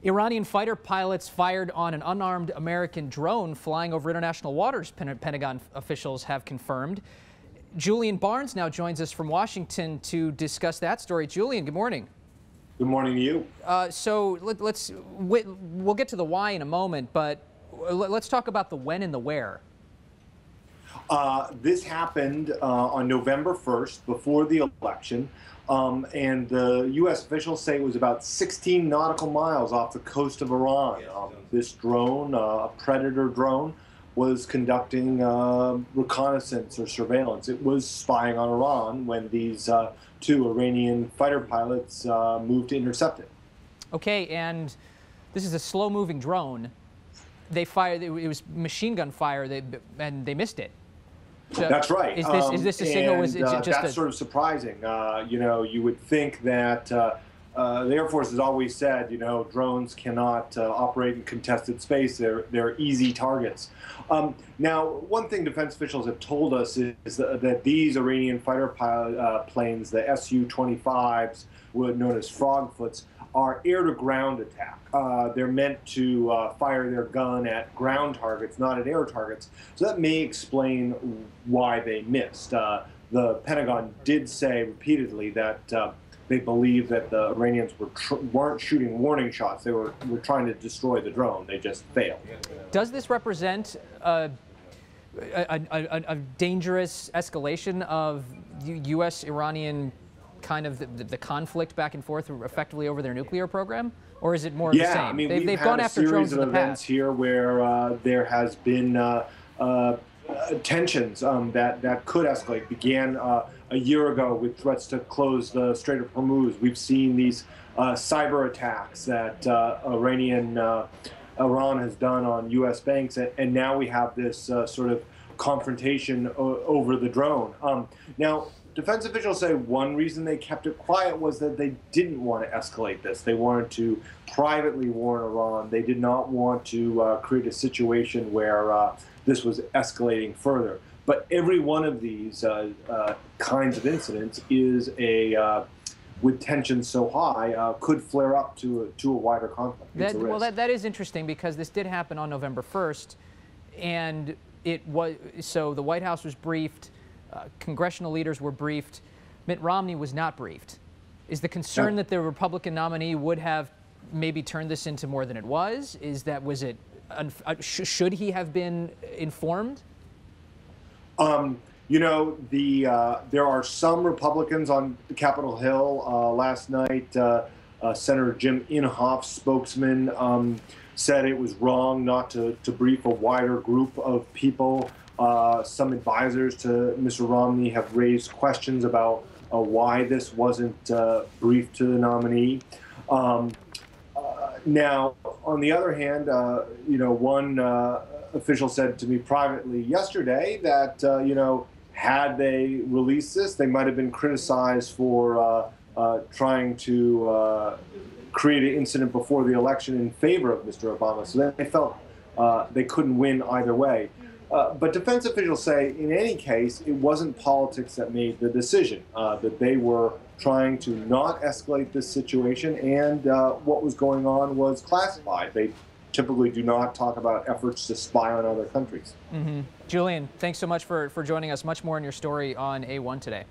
Iranian fighter pilots fired on an unarmed American drone flying over international waters, Pentagon officials have confirmed. Julian Barnes now joins us from Washington to discuss that story. Julian, good morning. Good morning to you. We'll get to the why in a moment, but let's talk about the when and the where. This happened on November 1st, before the election, and the U.S. officials say it was about 16 nautical miles off the coast of Iran. This drone, a Predator drone, was conducting reconnaissance or surveillance. It was spying on Iran when these two Iranian fighter pilots moved to intercept it. Okay, and this is a slow-moving drone. They fired, it was machine gun fire, and they missed it. So that's right. Is this a signal? Was it just that's sort of surprising. You know, you would think that the Air Force has always said, you know, drones cannot operate in contested space. They're easy targets. Now, one thing defense officials have told us is that these Iranian fighter planes, the Su-25s, known as Frogfoots, are air-to-ground attack. They're meant to fire their gun at ground targets, not at air targets. So that may explain why they missed. The Pentagon did say repeatedly that they believe that the Iranians weren't shooting warning shots. They were trying to destroy the drone. They just failed. Does this represent a dangerous escalation of U.S.-Iranian kind of the conflict back and forth effectively over their nuclear program? Or is it more of the same? I mean, they've gone after drones in the past. We've had a series of events here where there has been tensions that could escalate. Began a year ago with threats to close the Strait of Hormuz. We've seen these cyber attacks that Iran has done on U.S. banks, and now we have this sort of confrontation over the drone. Now, defense officials say one reason they kept it quiet was that they didn't want to escalate this. They wanted to privately warn Iran. They did not want to create a situation where this was escalating further. But every one of these kinds of incidents is with tensions so high, could flare up to a wider conflict. That is interesting, because this did happen on November 1st, and so the White House was briefed. Congressional leaders were briefed. Mitt Romney was not briefed. Is the concern that the Republican nominee would have maybe turned this into more than it was? Should he have been informed? You know, there are some Republicans on Capitol Hill. Last night, Senator Jim Inhofe's spokesman said it was wrong not to brief a wider group of people. Some advisors to Mr. Romney have raised questions about why this wasn't briefed to the nominee. Now, on the other hand, you know, one official said to me privately yesterday that, you know, had they released this, they might have been criticized for trying to create an incident before the election in favor of Mr. Obama. So they felt they couldn't win either way. But defense officials say, in any case, it wasn't politics that made the decision, that they were trying to not escalate this situation, and what was going on was classified. They typically do not talk about efforts to spy on other countries. Julian, thanks so much for joining us. Much more in your story on A1 today.